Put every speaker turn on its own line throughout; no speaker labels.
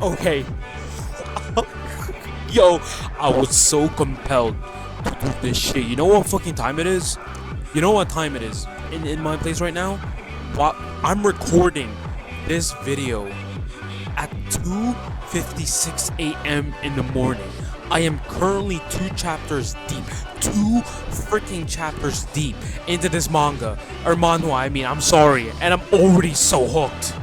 Okay. Yo, I was so compelled to do this shit. You know what fucking time it is? You know what time it is in my place right now? What I'm recording this video at 2:56 a.m. in the morning. I am currently 2 freaking chapters deep into this manga or manhwa. I mean, I'm sorry, and I'm already so hooked.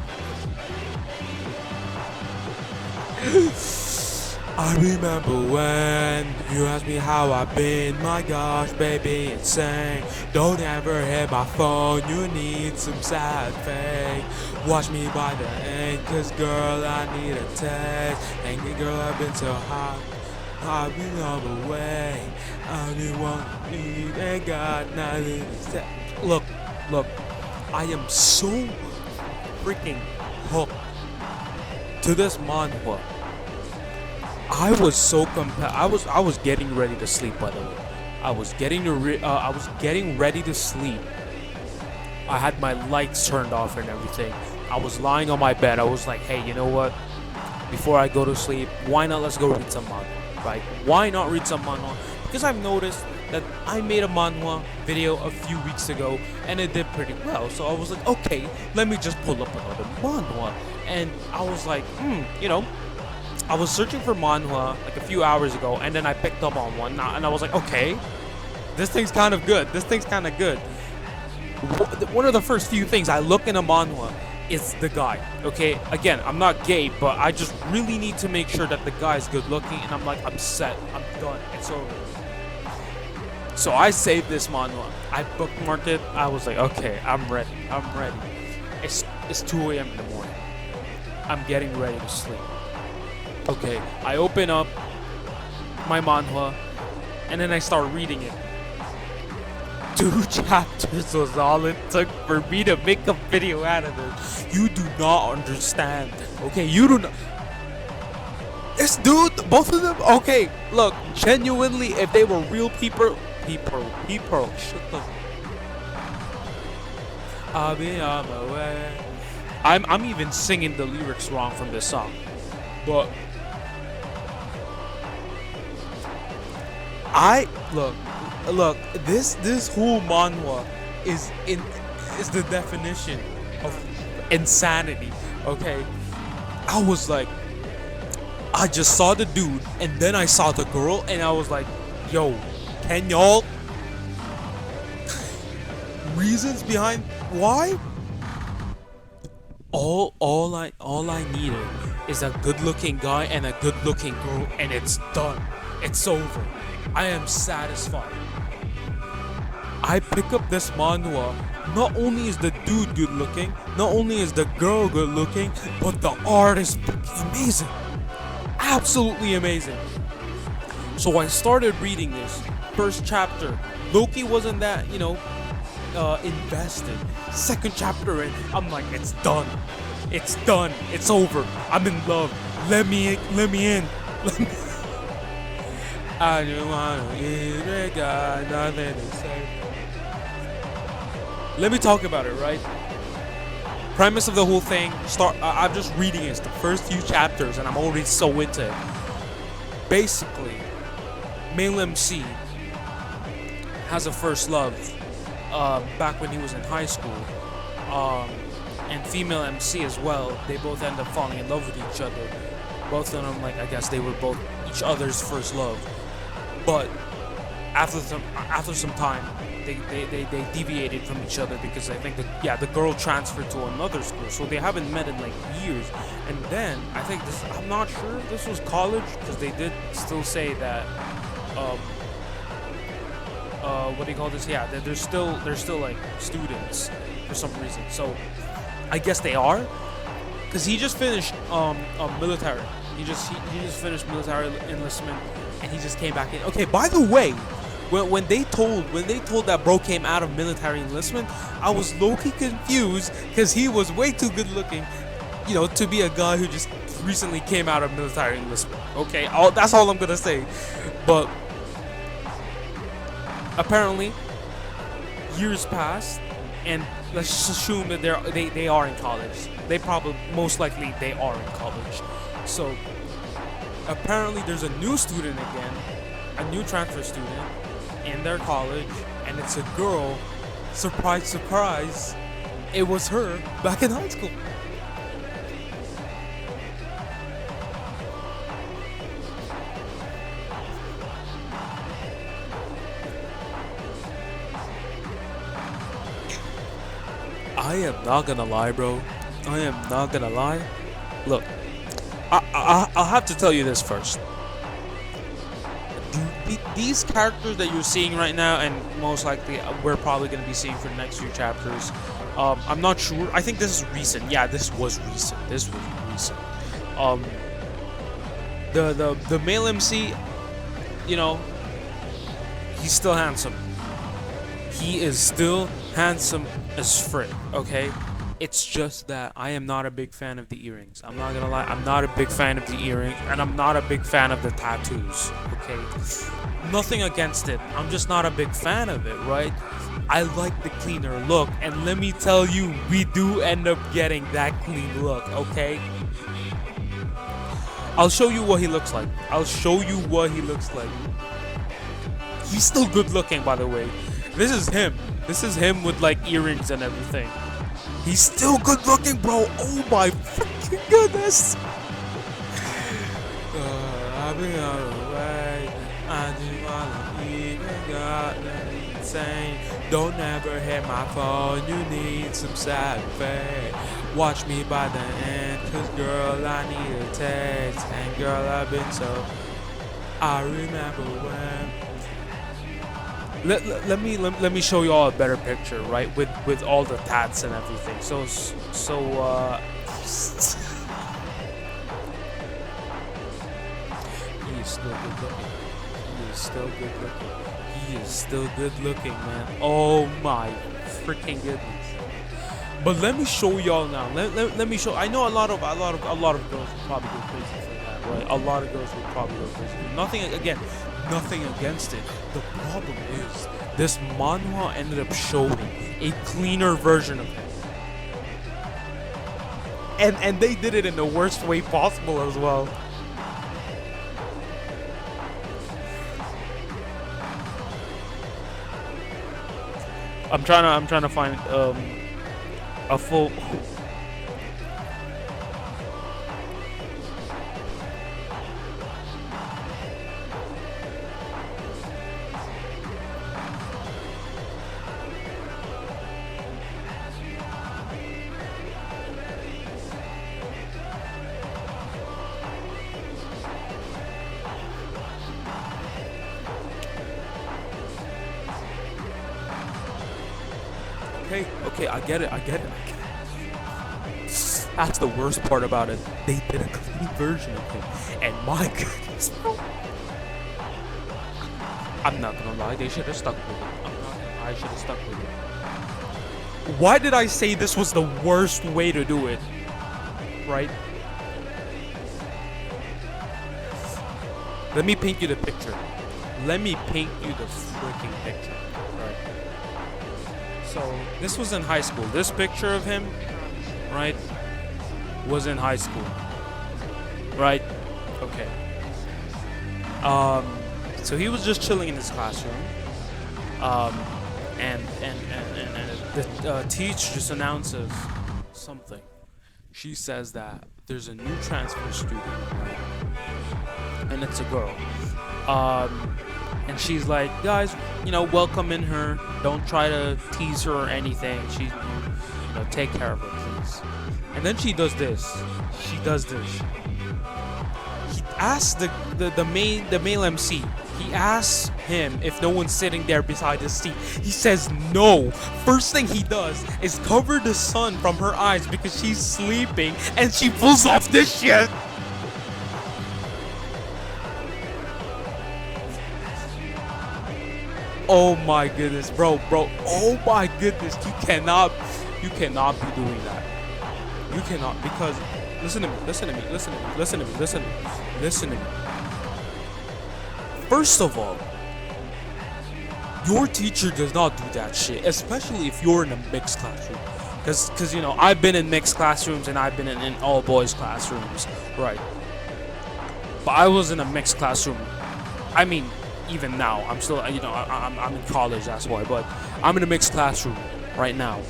I remember when you asked me how I've been. My gosh, baby, insane. Don't ever hit my phone. You need some sad fake. Watch me by the end, cause girl, I need a text. And girl, I've been so hot. I've been all the way. I didn't want you, ain't got nothing to say. Look, I am so freaking hooked to this manhwa. I was so compelled. I was getting ready to sleep. By the way, I was getting ready to sleep. I had my lights turned off and everything. I was lying on my bed. I was like, hey, you know what? Before I go to sleep, why not let's go read some manhwa, right? Why not read some manhwa? Because I've noticed that I made a manhwa video a few weeks ago and it did pretty well. So I was like, okay, let me just pull up another manhwa. And I was like, I was searching for manhwa like a few hours ago, and then I picked up on one, and I was like, okay, this thing's kind of good. One of the first few things I look in a manhwa is the guy. Okay, again, I'm not gay, but I just really need to make sure that the guy's good looking, and I'm like, I'm set, I'm done, it's over. So I saved this manhwa. I bookmarked it. I was like, okay, I'm ready. It's 2 a.m. in the morning. I'm getting ready to sleep. Okay, I open up my manhwa and then I start reading it. 2 chapters was all it took for me to make a video out of this. You do not understand. Okay, you do not. This dude, both of them. Okay, look, genuinely, if they were real people, shut the. I'll be on my way. I'm even singing the lyrics wrong from this song, but. This whole manhwa is the definition of insanity. Okay, I was like, I just saw the dude and then I saw the girl and I was like, yo, can y'all reasons behind why? All I needed is a good-looking guy and a good-looking girl, and it's done. It's over. I am satisfied. I pick up this manhwa. Not only is the dude good looking, not only is the girl good looking, but the art is fucking amazing. Absolutely amazing. So I started reading this first chapter. Loki wasn't that, invested. Second chapter in, I'm like, it's done. It's done. It's over. I'm in love. Let me in. Let me I just wanna leave, got nothing to say. Let me talk about it, right? Premise of the whole thing. I'm just reading it. It's the first few chapters, and I'm already so into it. Basically, male MC has a first love back when he was in high school, and female MC as well. They both end up falling in love with each other. Both of them, I guess they were both each other's first love. But after some time, they deviated from each other because I think the girl transferred to another school, so they haven't met in years. And then I think I'm not sure if this was college because they did still say that what do you call this? Yeah, they're still students for some reason. So I guess they are, because he just finished military. He just finished military enlistment, and he just came back in. Okay, by the way, when they told that bro came out of military enlistment, I was low-key confused because he was way too good looking, to be a guy who just recently came out of military enlistment. Okay, that's all I'm gonna say. But apparently, years passed, and let's just assume that they are in college. Most likely they are in college. So apparently there's a new student again, a new transfer student in their college, and it's a girl. Surprise, surprise, it was her back in high school. I am not gonna lie, bro. I am not gonna lie. Look, I'll have to tell you this first. These characters that you're seeing right now, and most likely we're probably going to be seeing for the next few chapters, I'm not sure. I think this is recent. Yeah, this was recent. This was recent. The male MC, you know, he's still handsome. He is still handsome as frick. Okay. It's just that I am not a big fan of the earrings. I'm not gonna lie, I'm not a big fan of the earrings, and I'm not a big fan of the tattoos, okay? Nothing against it, I'm just not a big fan of it, right? I like the cleaner look, and let me tell you, we do end up getting that clean look, okay? I'll show you what he looks like. I'll show you what he looks like. He's still good looking, by the way. This is him. This is him with like earrings and everything. He's still good looking, bro. Oh my freaking goodness. I've been on the way. I just wanna even got insane. Don't ever hit my phone. You need some sad face. Watch me by the end, cause girl, I need a text. And girl, I've been so. I remember when. Let me show you all a better picture, right? With all the tats and everything. So he is still good looking. He is still good looking. He is still good looking, man. Oh my freaking goodness. But let me show y'all now. Let me show. I know a lot of girls will probably go crazy for that, right? A lot of girls will probably go crazy. Nothing against it. The problem is this manhwa ended up showing a cleaner version of him. And they did it in the worst way possible as well. I'm trying to find a full. Okay, I get it. That's the worst part about it. They did a clean version of him, and my goodness, bro. I'm not gonna lie, they should have stuck with it. I'm not gonna lie, I should have stuck with it. Why did I say this was the worst way to do it? Right? Let me paint you the picture. Let me paint you the freaking picture. Right? So this was in high school. This picture of him, right, was in high school. Right? Okay. So he was just chilling in his classroom. And the teacher just announces something. She says that there's a new transfer student, right? And it's a girl. And she's like, guys, welcome in her. Don't try to tease her or anything. She's new. Take care of her, please. And then she does this. He asks the male MC. He asks him if no one's sitting there beside his seat. He says no. First thing he does is cover the sun from her eyes because she's sleeping, and she pulls off this shit. Oh my goodness, bro. Oh my goodness, you cannot be doing that. You cannot, because listen to me. First of all, your teacher does not do that shit, especially if you're in a mixed classroom. Cause I've been in mixed classrooms and I've been in all boys classrooms, right?
But I was in a mixed classroom. I mean, even now, I'm still, I'm in college, that's why. But I'm in a mixed classroom right now.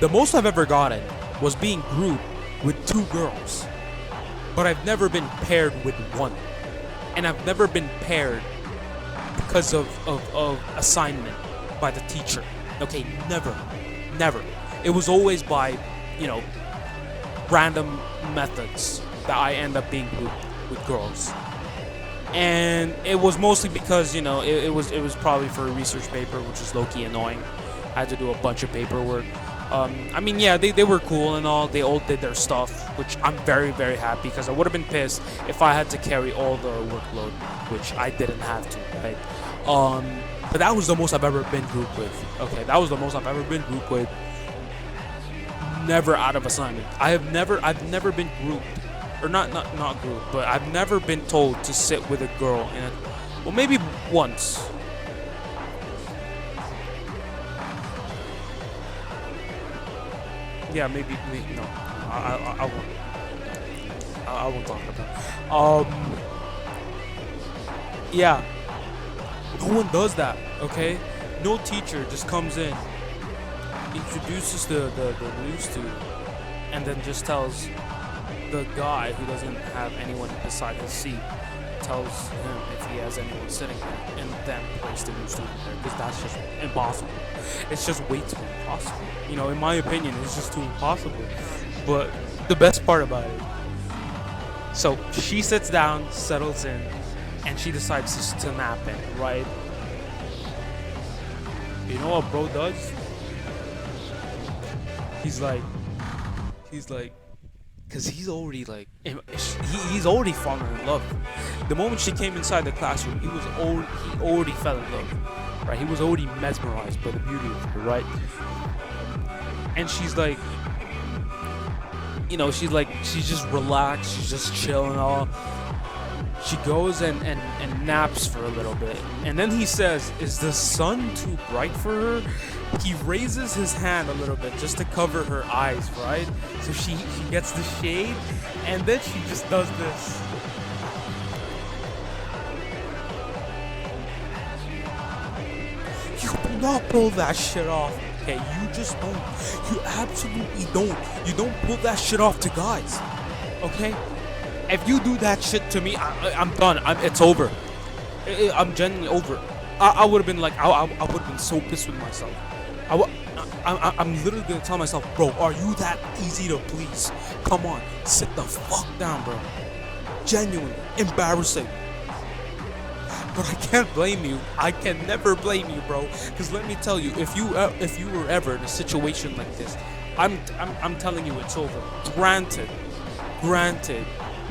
The most I've ever gotten was being grouped with two girls. But I've never been paired with one. And I've never been paired because of assignment by the teacher. Okay, never. Never. It was always by, random methods that I end up being grouped with girls. And it was mostly because, it was probably for a research paper, which is low-key annoying. I had to do a bunch of paperwork. Yeah, they were cool and all. They all did their stuff, which I'm very, very happy, because I would have been pissed if I had to carry all the workload, which I didn't have to, right? But that was the most I've ever been grouped with. Okay, that was the most I've ever been grouped with. Never out of assignment. I've never been grouped, or not grouped, but I've never been told to sit with a girl in a, well, maybe once. Yeah, maybe no. I won't. I won't talk about. Yeah. No one does that. Okay. No teacher just comes in, introduces the new student, and then just tells the guy who doesn't have anyone beside his seat, tells him if he has anyone sitting there, and then place the new student there, because that's just impossible. It's just way too impossible. In my opinion, it's just too impossible. But the best part about it, so she sits down, settles in, and she decides to nap in, right? You know what bro does? He's like, because he's already like, he's already fallen in love. The moment she came inside the classroom, he already fell in love, right? He was already mesmerized by the beauty of her, right? And she's like, she's just relaxed, she's just chilling and all. She goes and naps for a little bit, and then he says, "Is the sun too bright for her?" He raises his hand a little bit just to cover her eyes, right? So she gets the shade, and then she just does this. You do not pull that shit off. Okay, you just don't. You absolutely don't. You don't pull that shit off to guys. Okay? If you do that shit to me, I'm done. It's over. I'm genuinely over. I would have been like, I would have been so pissed with myself. I'm literally gonna tell myself, bro, are you that easy to please? Come on, sit the fuck down, bro. Genuinely embarrassing. But I can't blame you. I can never blame you, bro. Because let me tell you, if you were ever in a situation like this, I'm telling you, it's over. Granted,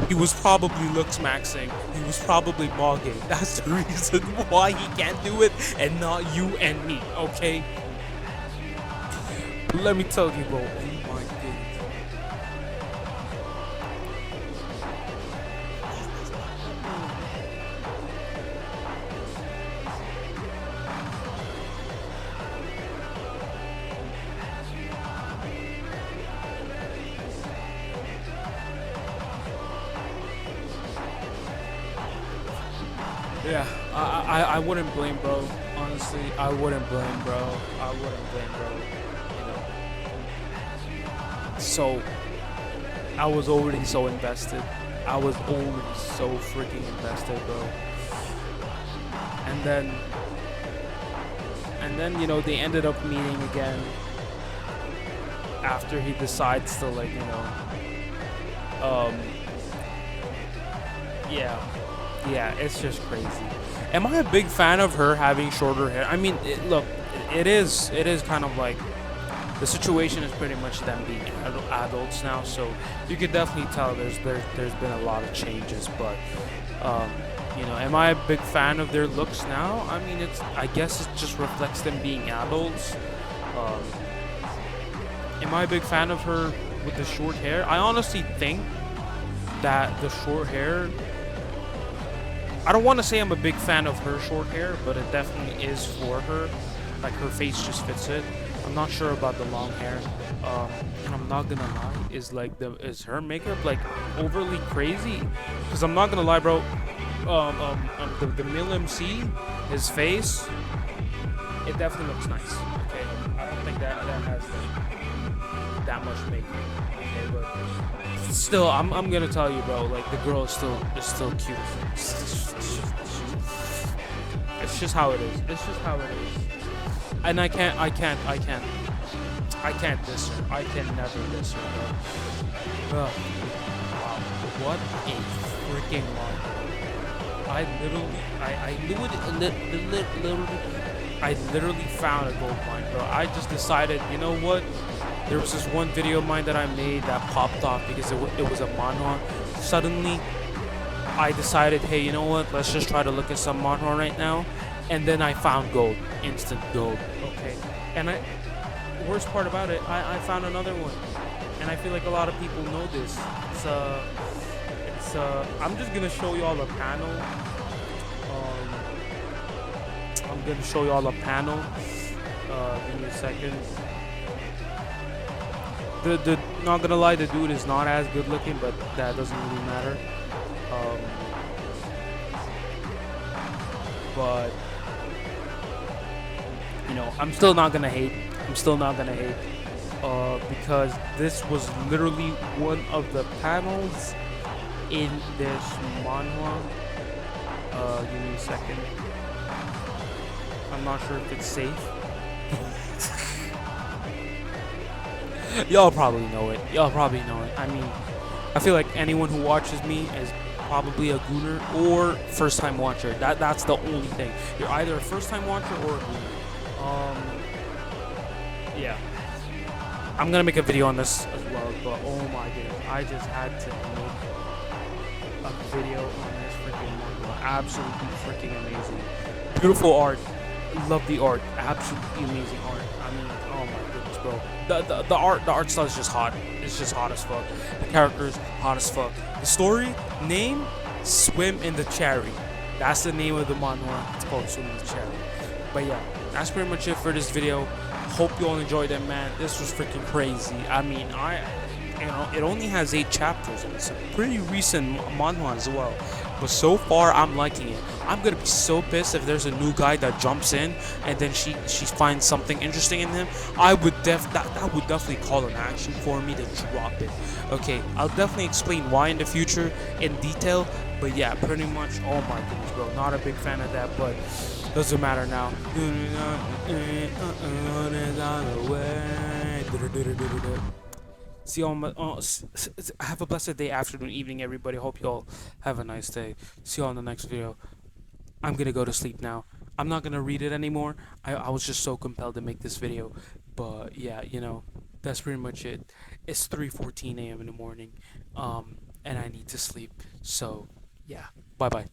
he was probably looks maxing. He was probably mogging. That's the reason why he can't do it, and not you and me. Okay. But let me tell you, bro. Oh my goodness. Yeah, I wouldn't blame bro. Honestly, I wouldn't blame bro. So, I was already so invested. I was already so freaking invested, bro. And then, they ended up meeting again after he decides to, like, yeah, it's just crazy. Am I a big fan of her having shorter hair? I mean, look, it is kind of like, the situation is pretty much them being adults now, so you could definitely tell there's been a lot of changes. But am I a big fan of their looks now? I mean, I guess it just reflects them being adults. Am I a big fan of her with the short hair? I honestly think that the short hair, I don't want to say I'm a big fan of her short hair, but it definitely is for her. Like, her face just fits it. I'm not sure about the long hair. And I'm not gonna lie, is her makeup like overly crazy? Because I'm not gonna lie, bro. The male MC, his face, it definitely looks nice. Okay, I don't think that has like, that much makeup. Okay, but still, I'm gonna tell you, bro. Like the girl is still cute. It's just how it is. It's just how it is. And I can't diss her. I can never diss her, bro. Ugh. Wow. What a freaking monster. I literally found a gold mine, bro. I just decided, you know what? There was this one video of mine that I made that popped off because it was a manhwa. Suddenly, I decided, hey, you know what? Let's just try to look at some manhwa right now. And then I found gold, instant gold. Okay, and worst part about it, I found another one, and I feel like a lot of people know this. I'm just gonna show you all a panel. I'm gonna show you all a panel. Give me a second. The not gonna lie, the dude is not as good looking, but that doesn't really matter. But you know, I'm still not gonna hate. Because this was literally one of the panels in this manhwa. Give me a second. I'm not sure if it's safe. Y'all probably know it. I mean, I feel like anyone who watches me is probably a gooner or first time watcher. That's the only thing. You're either a first time watcher or a gooner. Yeah. I'm gonna make a video on this as well, but oh my goodness, I just had to make a video on this freaking manga. Absolutely freaking amazing. Beautiful art. Love the art. Absolutely amazing art. I mean, oh my goodness, bro. The art style is just hot. It's just hot as fuck. The characters, hot as fuck. The story, name, Swim in the Cherry. That's the name of the manhwa. It's called Swim in the Cherry. But yeah, that's pretty much it for this video. Hope you all enjoyed it, man. This was freaking crazy. I mean, it only has 8 chapters, and it's a pretty recent manhwa as well. But so far, I'm liking it. I'm gonna be so pissed if there's a new guy that jumps in and then she finds something interesting in him. That would definitely call an action for me to drop it. Okay, I'll definitely explain why in the future in detail. But yeah, pretty much. Oh my goodness, bro. Not a big fan of that, but doesn't matter now. See you all. Have a blessed day, afternoon, evening, everybody. Hope you all have a nice day. See you all in the next video. I'm gonna go to sleep now. I'm not gonna read it anymore. I was just so compelled to make this video. But yeah, you know, that's pretty much it. It's 3:14 a.m. in the morning. And I need to sleep. So yeah. Bye bye.